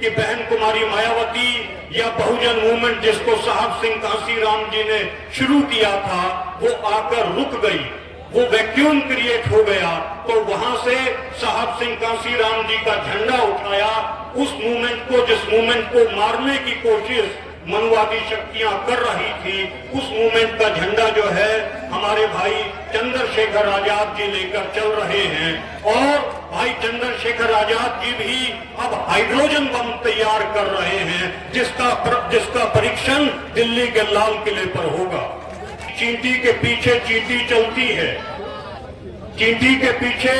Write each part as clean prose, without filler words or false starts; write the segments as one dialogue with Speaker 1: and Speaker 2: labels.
Speaker 1: कि बहन कुमारी मायावती या बहुजन मूवमेंट जिसको साहब सिंह कांसीराम जी ने शुरू किया था वो आकर रुक गई, वो वैक्यूम क्रिएट हो गया। तो वहां से साहब सिंह कांसीराम जी का झंडा उठाया, उस मूवमेंट को, जिस मूवमेंट को मारने की कोशिश मनुवादी शक्तियां कर रही थी, उस मूवमेंट का झंडा जो है हमारे भाई चंद्रशेखर आजाद जी लेकर चल रहे हैं। और भाई चंद्रशेखर आजाद जी भी अब हाइड्रोजन बम तैयार कर रहे हैं, जिसका परीक्षण दिल्ली के लाल किले पर होगा। चींटी के पीछे चींटी चलती है, चींटी के पीछे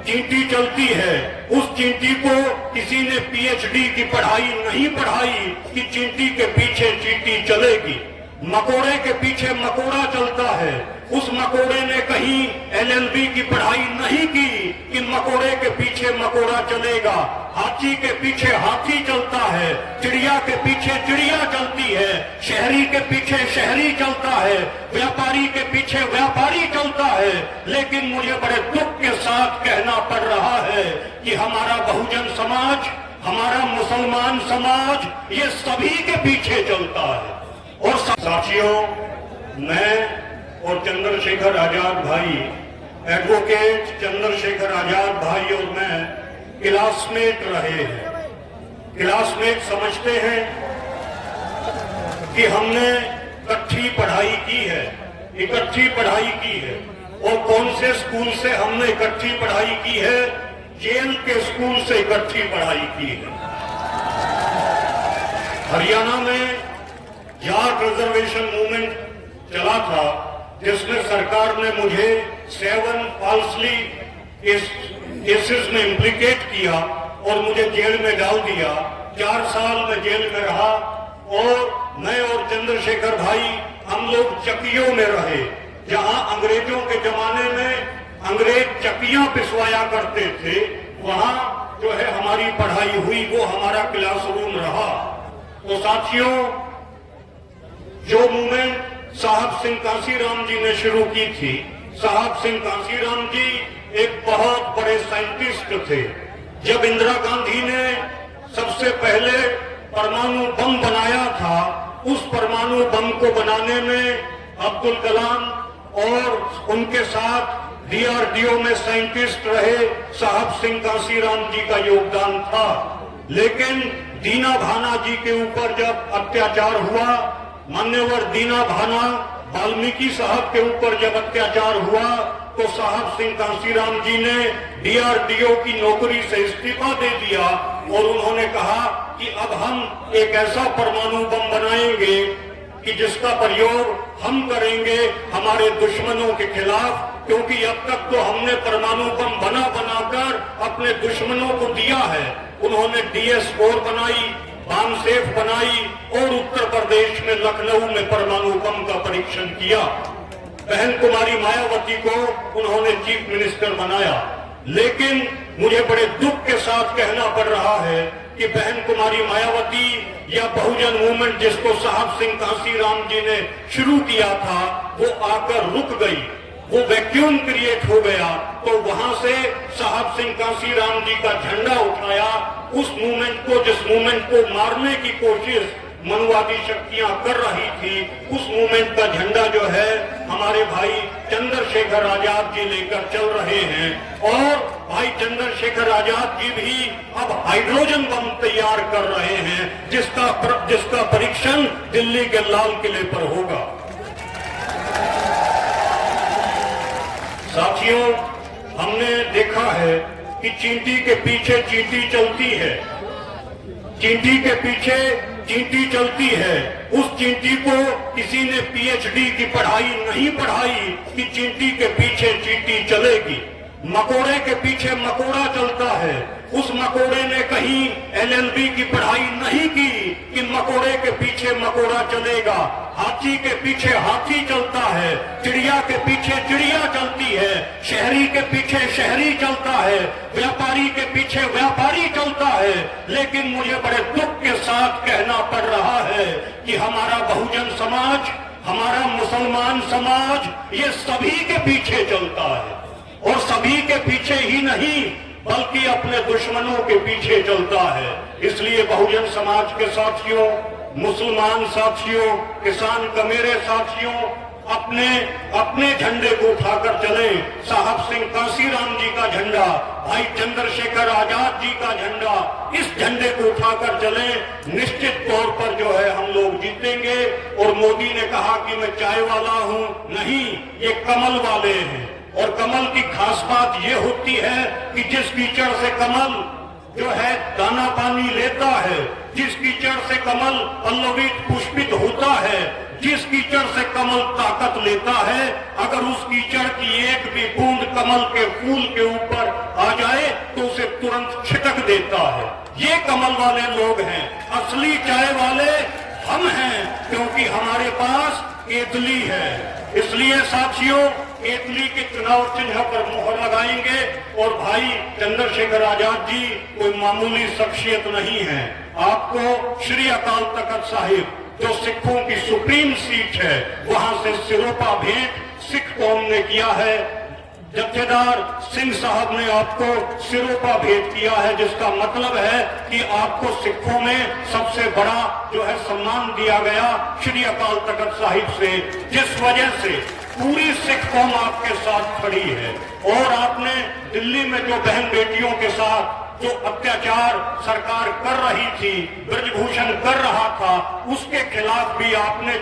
Speaker 1: चींटी चलती है। उस चींटी को किसी ने पीएचडी की पढ़ाई नहीं पढ़ाई कि चींटी के पीछे चींटी चलेगी। मकोड़े के पीछे मकोड़ा चलता है, उस मकोड़े ने कहीं एलएलबी की पढ़ाई नहीं की कि मकोड़े के पीछे मकोड़ा चलेगा। हाथी के पीछे हाथी चलता है, चिड़िया के पीछे चिड़िया चलती है, शहरी के पीछे शहरी चलता है, व्यापारी के पीछे व्यापारी चलता है। लेकिन मुझे बड़े दुख के साथ कहना पड़ रहा है कि हमारा बहुजन समाज, हमारा मुसलमान समाज, ये सभी के पीछे चलता है। और साथियों, मैं और चंद्रशेखर आजाद भाई, एडवोकेट चंद्रशेखर आजाद भाई और मैं क्लासमेट रहे हैं। क्लासमेट समझते हैं कि हमने इकट्ठी पढ़ाई की है, इकट्ठी पढ़ाई की है। और कौन से स्कूल से हमने इकट्ठी पढ़ाई की है? जेल के स्कूल से इकट्ठी पढ़ाई की है। हरियाणा में जाट रिजर्वेशन मूवमेंट चला था, जिसमें सरकार ने मुझे 7 फॉल्सली केसेस में इम्प्लीकेट किया और मुझे जेल में डाल दिया। 4 साल में जेल में रहा और मैं और चंद्रशेखर भाई हम लोग चक्कियों में रहे, जहां अंग्रेजों के जमाने में अंग्रेज चक्कियां पिसवाया करते थे। वहां जो है हमारी पढ़ाई हुई, वो हमारा क्लासरूम रहा। तो साथियों, जो मूवमेंट साहब सिंह कांसीराम जी ने शुरू की थी, साहब सिंह कांसीराम जी एक बहुत बड़े साइंटिस्ट थे। जब इंदिरा गांधी ने सबसे पहले परमाणु बम बनाया था, उस परमाणु बम को बनाने में अब्दुल कलाम और उनके साथ डीआरडीओ में साइंटिस्ट रहे साहब सिंह कांसीराम जी का योगदान था। लेकिन दीना भाना जी के ऊपर जब अत्याचार हुआ, मान्यवर दीना भाना वाल्मीकि साहब के ऊपर जब अत्याचार हुआ, तो साहब सिंह कांसीराम जी ने डीआरडीओ की नौकरी से इस्तीफा दे दिया और उन्होंने कहा कि अब हम एक ऐसा परमाणु बम बनाएंगे कि जिसका प्रयोग हम करेंगे हमारे दुश्मनों के खिलाफ, क्योंकि अब तक तो हमने परमाणु बम बनाकर अपने दुश्मनों को दिया है। उन्होंने DS-4 बनाई, बम सेफ बनाई और उत्तर प्रदेश में लखनऊ में परमाणु बम का परीक्षण किया। बहन कुमारी मायावती को उन्होंने चीफ मिनिस्टर बनाया। लेकिन मुझे बड़े दुख के साथ कहना पड़ रहा है कि बहन कुमारी मायावती या बहुजन मूवमेंट जिसको साहब सिंह कांसीराम जी ने शुरू किया था, वो आकर रुक गई, वो वैक्यूम क्रिएट हो गया। तो वहां से साहब सिंह कांसीराम जी का झंडा उठाया, उस मूवमेंट को, जिस मूवमेंट को मारने की कोशिश मनुवादी शक्तियां कर रही थी, उस मूवमेंट का झंडा जो है हमारे भाई चंद्रशेखर आजाद जी लेकर चल रहे हैं। और भाई चंद्रशेखर आजाद जी भी अब हाइड्रोजन बम तैयार कर रहे हैं, जिसका परीक्षण दिल्ली के लाल किले पर होगा। साथियों, हमने देखा है कि चींटी के पीछे चींटी चलती है, चींटी के पीछे चींटी चलती है। उस चींटी को किसी ने पीएचडी की पढ़ाई नहीं पढ़ाई कि चींटी के पीछे चींटी चलेगी। मकोड़े के पीछे मकोड़ा चलता है, उस मकोड़े ने कहीं एलएलबी की पढ़ाई नहीं की कि मकोड़े के पीछे मकोड़ा चलेगा। हाथी के पीछे हाथी चलता है, चिड़िया के पीछे चिड़िया चलती है, शहरी के पीछे शहरी चलता है, व्यापारी के पीछे व्यापारी चलता है। लेकिन मुझे बड़े दुख के साथ कहना पड़ रहा है कि हमारा बहुजन समाज, हमारा मुसलमान समाज, ये सभी के पीछे चलता है। और सभी के पीछे ही नहीं बल्कि अपने दुश्मनों के पीछे चलता है। इसलिए बहुजन समाज के साथियों, मुसलमान साथियों, किसान कमेरे साथियों, अपने झंडे को उठाकर चले। साहब सिंह कांसीराम जी का झंडा, भाई चंद्रशेखर आजाद जी का झंडा, इस झंडे को उठाकर चले। निश्चित तौर पर जो है हम लोग जीतेंगे। और मोदी ने कहा कि मैं चाय वाला हूं, नहीं, ये कमल वाले हैं। और कमल की खास बात ये होती है कि जिस कीचड़ से कमल जो है दाना पानी लेता है, जिस कीचड़ से कमल पल्लवित पुष्पित होता है, जिस कीचड़ से कमल ताकत लेता है, अगर उस कीचड़ की एक भी बूंद कमल के फूल के ऊपर आ जाए तो उसे तुरंत छिटक देता है। ये कमल वाले लोग हैं, असली चाय वाले हम हैं, क्योंकि हमारे पास केतली है। इसलिए साथियों, केतली के चुनाव चिन्ह पर मुहर लगाएंगे। और भाई चंद्रशेखर आजाद जी कोई मामूली शख्सियत नहीं है। आपको श्री अकाल तख्त साहिब, जो सिखों की सुप्रीम सीट है, वहां से सिरोपा भेंट सिख कौम ने किया है। जत्थेदार सिंह साहब ने आपको सिरोपा भेंट किया है, जिसका मतलब है कि आपको सिखों में सबसे बड़ा जो है सम्मान दिया गया श्री अकाल तख्त साहिब से, जिस वजह से पूरी सिख कौम आपके साथ खड़ी है। और आपने दिल्ली में जो बहन बेटियों के साथ जो अत्याचार सरकार कर रही थी, ब्रजभूषण कर रहा था, उसके खिलाफ भी आपने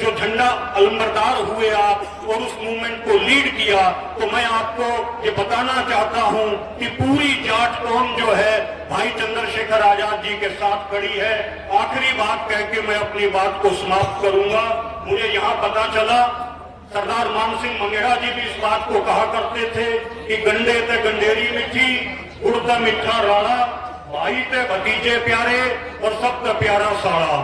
Speaker 1: जो झंडा अलंबरदार हुए आप और उस मूवमेंट को लीड किया। तो मैं आपको ये बताना चाहता हूं कि पूरी जाट कौम जो है भाई चंद्रशेखर आजाद जी के साथ खड़ी है। आखिरी बात कह के मैं अपनी बात को समाप्त करूंगा। मुझे यहाँ पता चला सरदार मान सिंह मंगेड़ा जी भी इस बात को कहा करते थे कि गंडे ते गंडेरी मिठी, उड़ता मिठा राणा, भाई ते भतीजे प्यारे और सबका प्यारा साड़ा।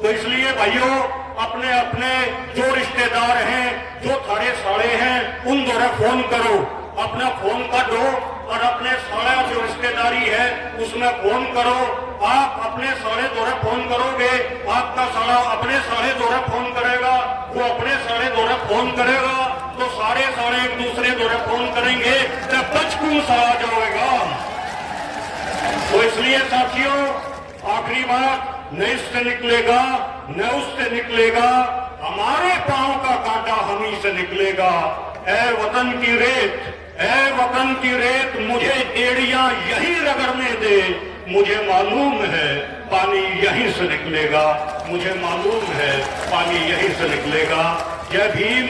Speaker 1: तो इसलिए भाइयों, अपने अपने जो रिश्तेदार हैं, जो थारे साड़े हैं, उन द्वारा फोन करो, अपना फोन का दो और अपने साड़ा जो रिश्तेदारी है उसमें फोन करो। आप अपने साड़े द्वारा फोन करोगे, आपका साड़ा अपने साड़े द्वारा फोन करेगा, वो अपने साड़े द्वारा फोन करेगा, तो सारे एक दूसरे द्वारा फोन करेंगे तो बचकून साड़ा जाएगा। तो इसलिए साथियों, आखिरी बात, न इससे निकलेगा न उससे निकलेगा, हमारे पांव का कांटा हम ही से निकलेगा। ऐ वतन की रेत, ऐ वतन की रेत, मुझे एड़ियां यही रगड़ने दे, मुझे मालूम है पानी यहीं से निकलेगा, मुझे मालूम है पानी यहीं से निकलेगा। जय भीम,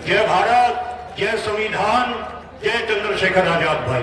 Speaker 1: जय भारत, जय संविधान, जय चंद्रशेखर आजाद भाई।